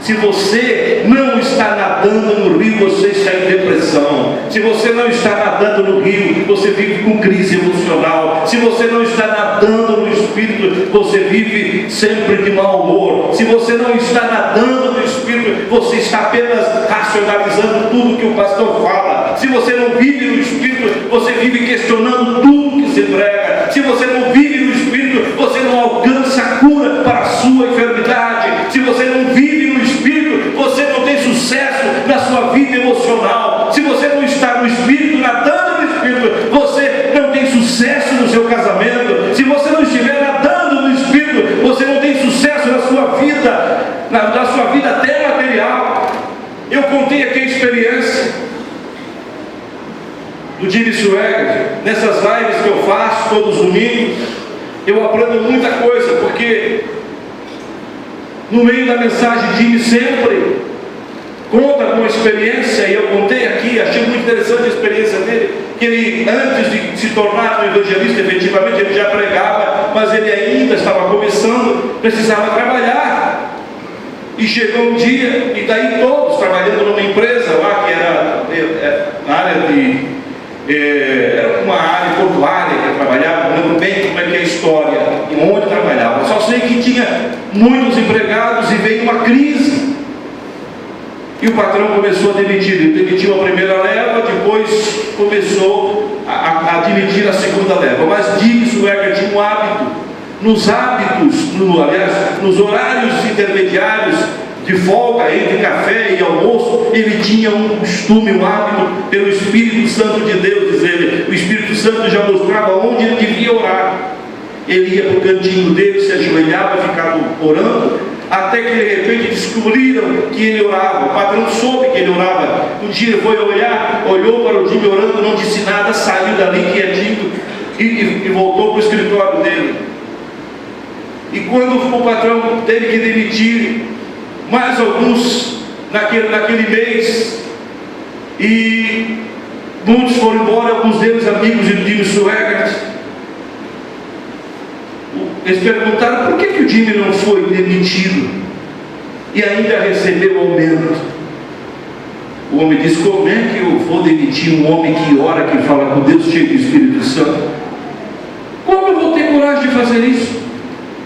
Se você não está nadando no rio, você está em depressão. Se você não está nadando no rio, você vive com crise emocional. Se você não está nadando no Espírito, você vive sempre de mau humor. Se você não está nadando no Espírito, você está apenas racionalizando tudo que o pastor fala. Se você não vive no Espírito, você vive questionando tudo que se prega. Se você não vive no Espírito, você não alcança a cura para a sua enfermidade. Se você não vive no Espírito, você não tem sucesso na sua vida emocional. Se você não está no Espírito, nadando no Espírito, você não tem sucesso no seu casamento. Se você não estiver nadando no Espírito, você não tem sucesso na sua vida, na sua vida até material. Eu contei aqui a experiência do Jimmy Swaggart. Nessas lives que eu faço todos os domingos, eu aprendo muita coisa, porque no meio da mensagem Jimmy sempre conta com a experiência, e eu contei aqui, achei muito interessante a experiência dele, que ele, antes de se tornar um evangelista, efetivamente ele já pregava, mas ele ainda estava começando, precisava trabalhar. E chegou um dia, e daí todos trabalhando numa empresa lá, que era na área de era uma área portuária que eu trabalhava, não lembro bem como é que é a história e onde trabalhava, só sei que tinha muitos empregados e veio uma crise e o patrão começou a demitir. Ele demitiu a primeira leva, depois começou a demitir a segunda leva. Mas Jimmy Swaggart tinha um hábito, nos hábitos, nos horários intermediários de folga entre café e almoço, ele tinha um costume, um hábito, pelo Espírito Santo de Deus, diz ele. O Espírito Santo já mostrava onde ele devia orar. Ele ia para o cantinho dele, se ajoelhava e ficava orando, até que de repente descobriram que ele orava. O patrão soube que ele orava. Um dia foi olhar, olhou para o Jimmy orando, não disse nada, saiu dali quietinho e voltou para o escritório dele. E quando o patrão teve que demitir mais alguns naquele mês, e muitos foram embora, alguns deles amigos de Jimmy Swaggart, eles perguntaram por que o Jimmy não foi demitido e ainda recebeu aumento. O homem disse: como é que eu vou demitir um homem que ora, que fala com Deus, cheio do Espírito Santo? Como eu vou ter coragem de fazer isso?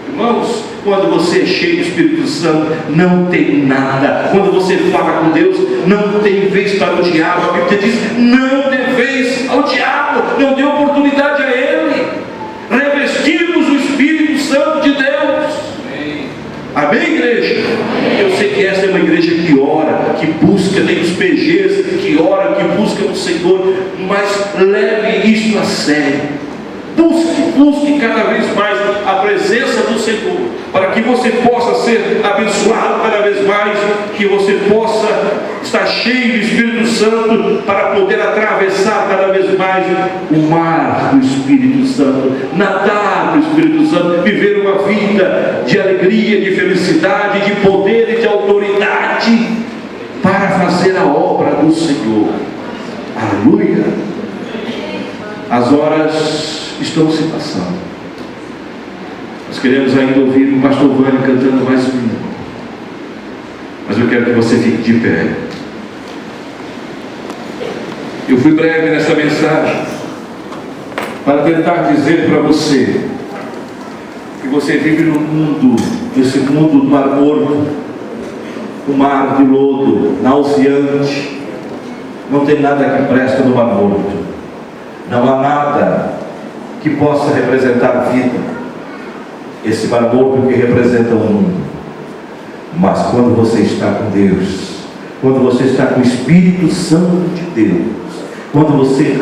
Irmãos, quando você é cheio do Espírito Santo, não tem nada. Quando você fala com Deus, não tem vez para o diabo. A Bíblia diz: não dê vez ao diabo, não dê oportunidade a ele. Revestimos o Espírito Santo de Deus. Amém, igreja? Eu sei que essa é uma igreja que ora, que busca, tem os PGs, que ora, que busca o Senhor, mas leve isso a sério. Busque cada vez mais a presença do Senhor, para que você possa ser abençoado cada vez mais, que você possa estar cheio do Espírito Santo, para poder atravessar cada vez mais o mar do Espírito Santo, nadar no Espírito Santo, viver uma vida de alegria, de felicidade, de poder e de autoridade, para fazer a obra do Senhor. Aleluia! As horas estão se passando. Nós queremos ainda ouvir o pastor Vânia cantando mais um hino, mas eu quero que você fique de pé. Eu fui breve nessa mensagem para tentar dizer para você que você vive num mundo, nesse mundo do mar morto, um mar de lodo, nauseante. Não tem nada que presta no mar morto. Não há nada que possa representar vida. Esse mar morto que representa o mundo. Mas quando você está com Deus, quando você está com o Espírito Santo de Deus, quando você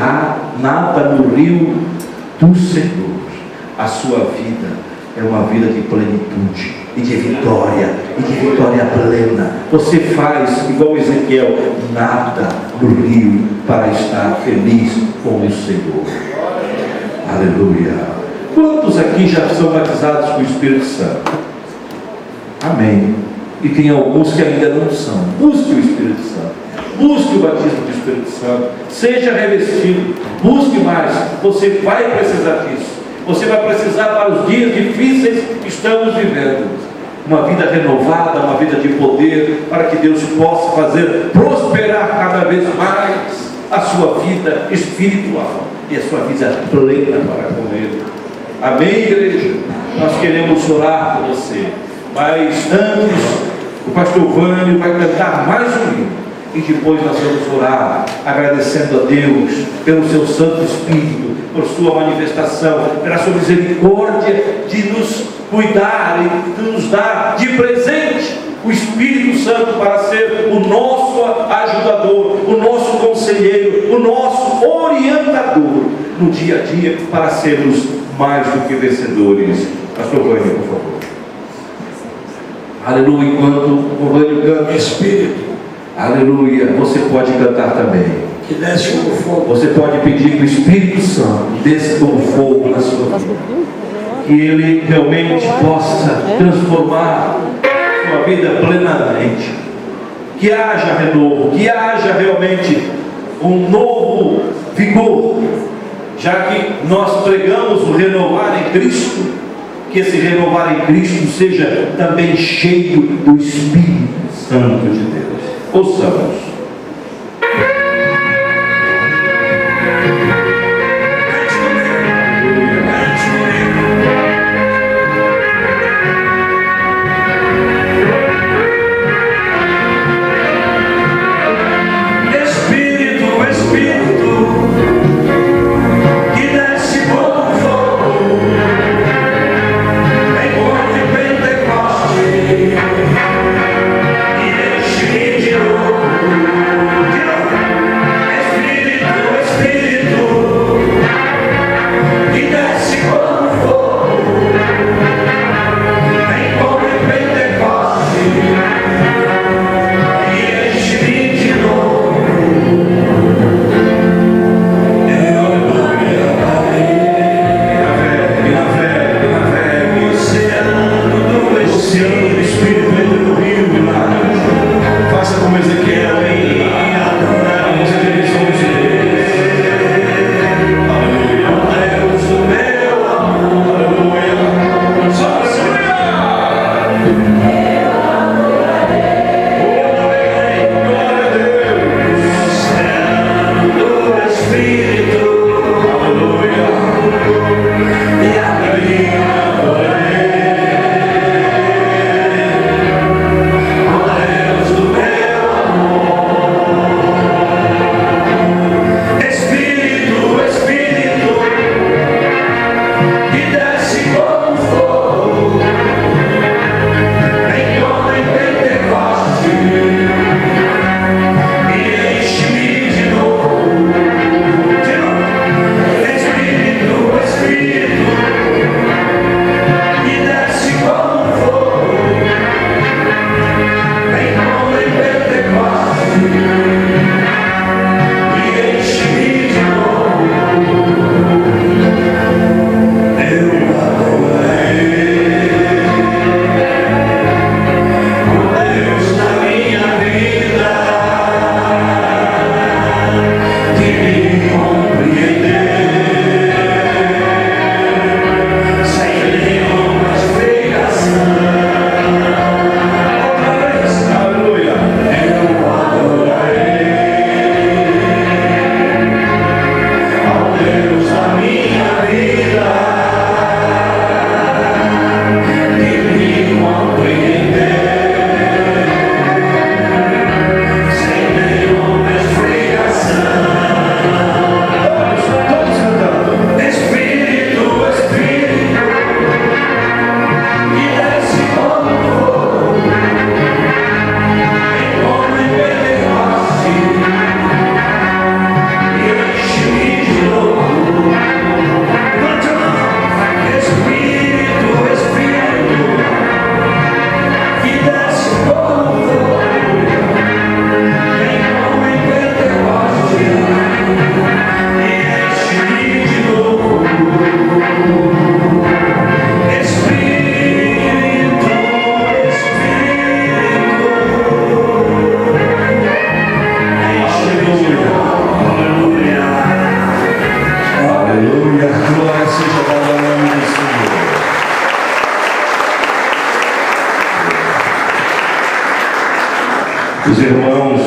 nada no rio do Senhor, a sua vida é uma vida de plenitude e de vitória plena. Você faz igual Ezequiel, nada no rio para estar feliz com o Senhor. Aleluia. Quantos aqui já são batizados com o Espírito Santo? Amém. E tem alguns que ainda não são. Busque o Espírito Santo, busque o batismo do Espírito Santo, seja revestido, busque mais. Você vai precisar disso. Você vai precisar para os dias difíceis que estamos vivendo. uma vida renovada, uma vida de poder, para que Deus possa fazer prosperar cada vez mais a sua vida espiritual e a sua vida plena para com Ele. Amém, igreja? Nós queremos orar por você, mas antes o pastor Vânio vai cantar mais um hino e depois nós vamos orar, agradecendo a Deus pelo seu Santo Espírito, por sua manifestação, pela sua misericórdia de nos cuidar e de nos dar de presente o Espírito Santo para ser o nosso ajudador, o nosso conselheiro, o nosso orientador no dia a dia, para sermos mais do que vencedores. Pastor Vânio, por favor. Aleluia. Enquanto o Vânio canta, Espírito, aleluia, você pode cantar também. Que desce como fogo. Você pode pedir que o Espírito Santo desça como fogo na sua vida, que Ele realmente possa transformar sua vida plenamente, que haja renovo, que haja realmente um novo vigor, já que nós pregamos o renovar em Cristo, que esse renovar em Cristo seja também cheio do Espírito Santo de Deus. Ouçamos. E enche-me de novo.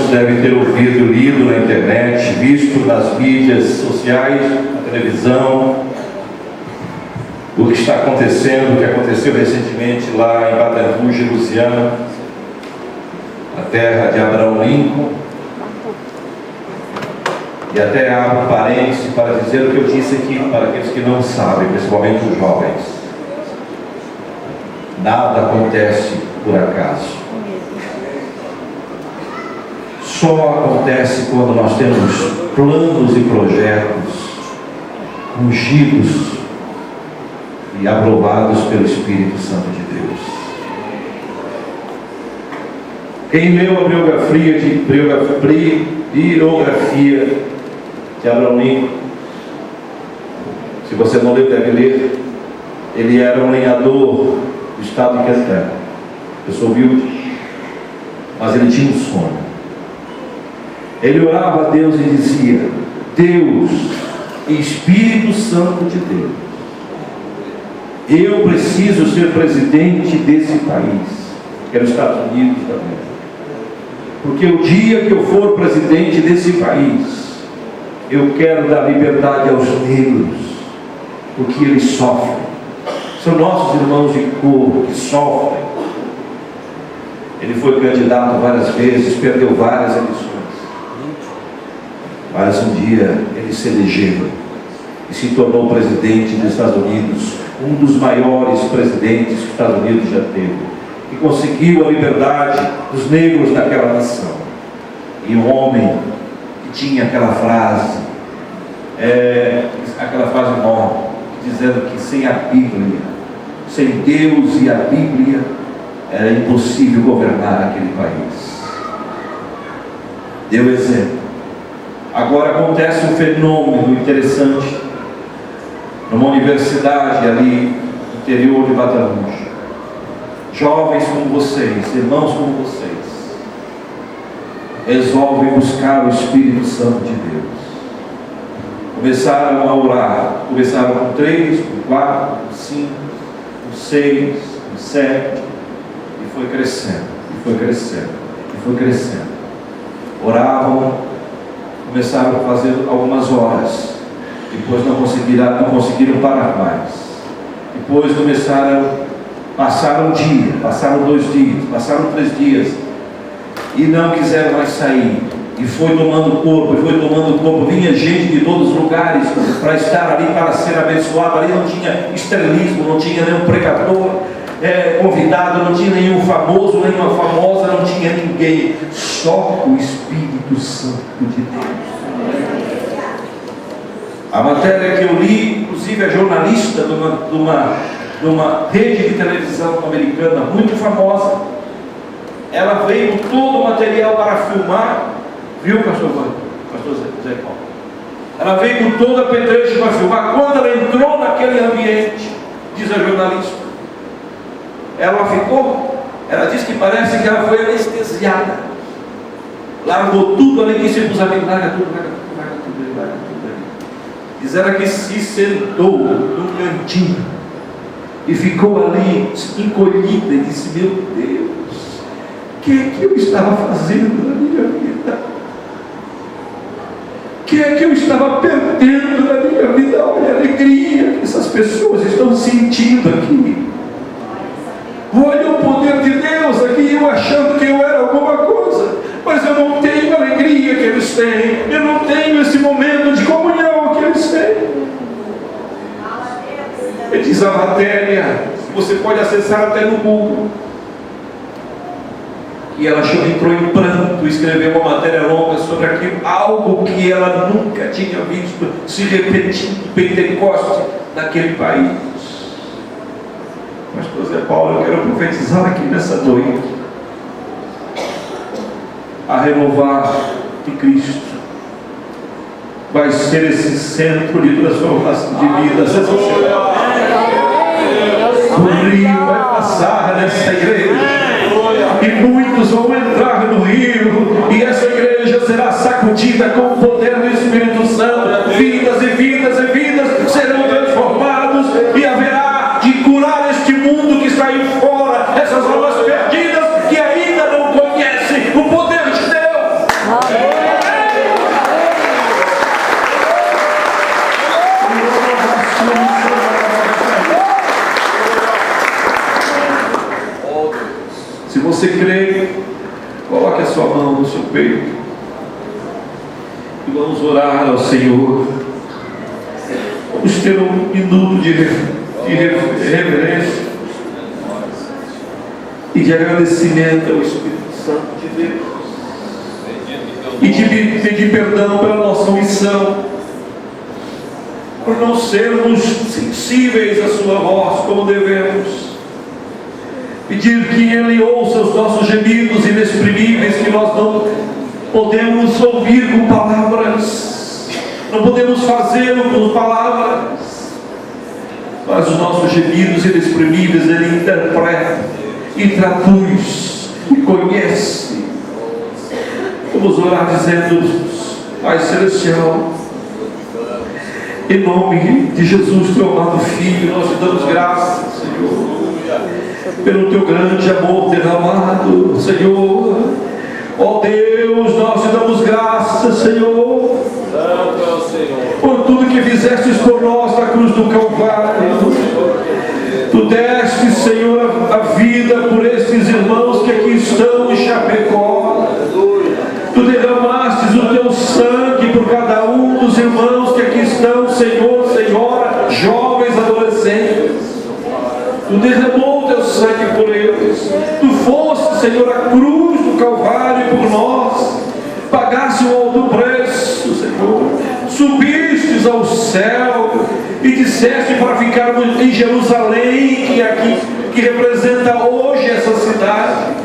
devem ter ouvido, lido na internet, visto nas mídias sociais, na televisão, o que está acontecendo, o que aconteceu recentemente lá em Baton Rouge, Louisiana, a terra de Abraham Lincoln. E até abro parênteses para dizer o que eu disse aqui para aqueles que não sabem, principalmente os jovens. Nada acontece por acaso. Só acontece quando nós temos planos e projetos ungidos e aprovados pelo Espírito Santo de Deus. Quem leu a biografia de Abraham Lincoln, se você não leu, deve ler. Ele era um lenhador do estado de Kentucky, pessoa humilde, mas ele tinha um sonho. Ele orava a Deus e dizia: Deus, Espírito Santo de Deus, eu preciso ser presidente desse país, que era os Estados Unidos da América, porque o dia que eu for presidente desse país, eu quero dar liberdade aos negros, porque eles sofrem. São nossos irmãos de cor que sofrem. Ele foi candidato várias vezes, perdeu várias eleições, mas um dia ele se elegeu e se tornou presidente dos Estados Unidos, um dos maiores presidentes que os Estados Unidos já teve, e conseguiu a liberdade dos negros daquela nação. E um homem que tinha aquela frase enorme, dizendo que sem a Bíblia, sem Deus e a Bíblia, era impossível governar aquele país. Deu exemplo. Agora acontece um fenômeno interessante numa universidade ali no interior de Baton Rouge. Jovens como vocês, irmãos como vocês, resolvem buscar o Espírito Santo de Deus. Começaram a orar. Começaram com 3, com 4, com 5, com 6, com 7, e foi crescendo, e foi crescendo, e foi crescendo. Oravam, começaram a fazer algumas horas, depois não conseguiram parar mais. Depois passaram um dia, passaram 2 dias, passaram 3 dias, e não quiseram mais sair. E foi tomando corpo, vinha gente de todos os lugares para estar ali, para ser abençoado. Ali não tinha estrelismo, não tinha nenhum pregador convidado, não tinha nenhum famoso, nenhuma famosa, não tinha ninguém, só o Espírito Santo de Deus. A matéria que eu li, inclusive a jornalista de uma rede de televisão americana muito famosa, ela veio com todo o material para filmar. Viu, pastor Zé Paulo? Ela veio com todo o apetrecho para filmar. Quando ela entrou naquele ambiente, diz a jornalista, ela disse que parece que ela foi anestesiada. Largou tudo ali, disse para os amigos: larga tudo ali. Diz ela que se sentou num cantinho e ficou ali encolhida e disse: meu Deus, o que é que eu estava fazendo na minha vida? O que é que eu estava perdendo na minha vida? Olha a alegria que essas pessoas estão sentindo aqui. Olha o poder de Deus aqui, eu achando que eu era alguma coisa, mas eu não tenho a alegria que eles têm, eu não tenho esse momento de comunhão que eles têm. E diz a matéria, você pode acessar até no Google, e ela entrou em pranto, escreveu uma matéria longa sobre aquilo, algo que ela nunca tinha visto se repetindo, Pentecoste naquele país. Pastor Zé Paulo, eu quero profetizar aqui nessa noite, a Renovar de Cristo vai ser esse centro de transformação de vidas. O rio vai passar nessa igreja, e muitos vão entrar no rio, e essa igreja será sacudida com o poder do Espírito Santo. Vidas e vidas e vidas serão transformados, e haverá de curar este mundo que está aí fora, essas almas perdidas que ainda não conhecem o poder de Deus. sua mão no seu peito e vamos orar ao Senhor. Vamos ter um minuto de reverência e de agradecimento ao Espírito Santo de Deus e de pedir perdão pela nossa omissão, por não sermos sensíveis à sua voz como devemos. Pedir que Ele ouça os nossos gemidos inexprimíveis, que nós não podemos ouvir com palavras, não podemos fazê-lo com palavras, mas os nossos gemidos inexprimíveis Ele interpreta e traduz e conhece. Vamos orar dizendo: Pai Celestial, em nome de Jesus, teu amado Filho, nós te damos graças, Senhor, pelo teu grande amor derramado, Senhor. Ó Deus, nós te damos graças, Senhor, por tudo que fizestes por nós na cruz do Calvário. Tu deste, Senhor, a vida por estes irmãos que aqui estão em Chapecó. Tu derramastes o teu sangue por cada um dos irmãos que aqui estão, Senhor, Senhora, jovens, adolescentes. Tu derramou o teu sangue por eles. Tu foste, Senhor, a cruz do Calvário por nós. Pagaste um alto preço, Senhor. Subistes ao céu e disseste para ficarmos em Jerusalém, que representa hoje essa cidade.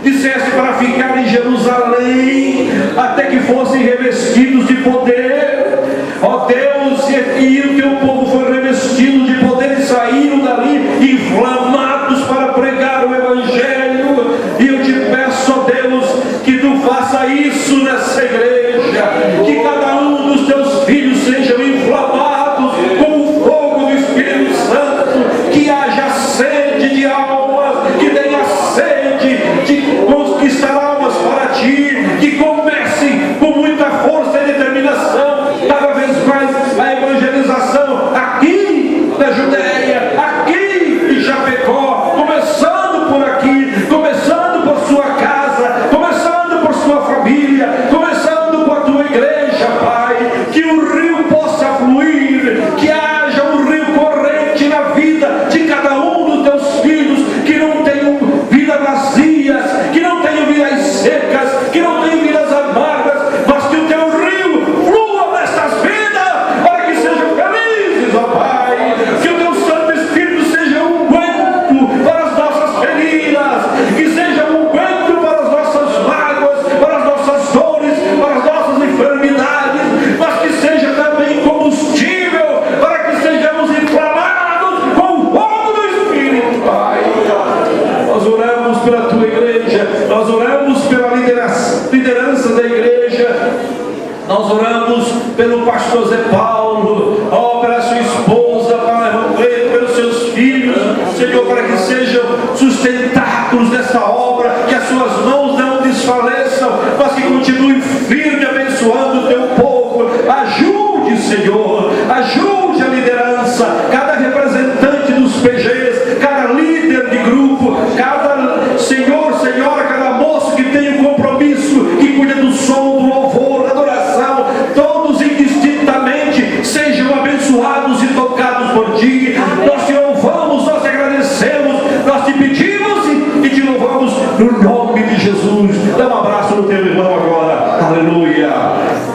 Disseste para ficar em Jerusalém até que fossem revestidos de poder. Ó Deus, e o teu povo foi revestido de poder e saíram dali inflamados para pregar o Evangelho. E eu te peço, ó Deus, que tu faça isso nessa igreja, que cada um dos teus filhos sejam inflamados com o fogo do Espírito Santo, que haja sede de almas, que tenha sede de conquistar almas para ti, que comecem com muita força e determinação, cada vez mais a evangelização aqui na Judéia, aqui em Chapecó, começando por aqui, começando por sua casa, começando por sua família, começando por a tua igreja, Pai, que o rio possa fluir, que haja um rio corrente na vida de cada um dos teus filhos, que não tenham vidas vazias, que não tenham vidas secas, que não tenham vidas amargas, mas que o teu rio flua nestas vidas, para que sejam felizes, ó Pai, que o teu Santo Espírito seja um unguento para as nossas feridas, que seja um unguento para as nossas mágoas, para as nossas dores, para as nossas enfermidades, mas que seja também combustível para que sejamos inflamados com o fogo do Espírito, Pai. Nós oramos pela tua igreja, nós oramos pela liderança da igreja, nós oramos pelo pastor Zé Paulo, ó, pela sua esposa, pelos seus filhos, Senhor, para que sejam sustentáculos dessa obra, que as suas mãos não desfaleçam, mas que continuem firme, abençoando o teu povo. Ajude, Senhor, ajude a liderança, cada representante dos PGs, cada líder de grupo, cada senhor, senhora, cada moço que tem um compromisso, que cuida do som, do louvor, da adoração, todos indistintamente sejam abençoados e tocados por ti. Nós te louvamos, nós te agradecemos, nós te pedimos e te louvamos no nome de Jesus. Dá um abraço no teu irmão agora. Aleluia.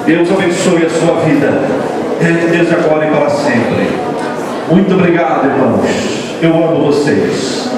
Deus abençoe a sua vida desde agora e para sempre. Muito obrigado, irmãos. Eu amo vocês.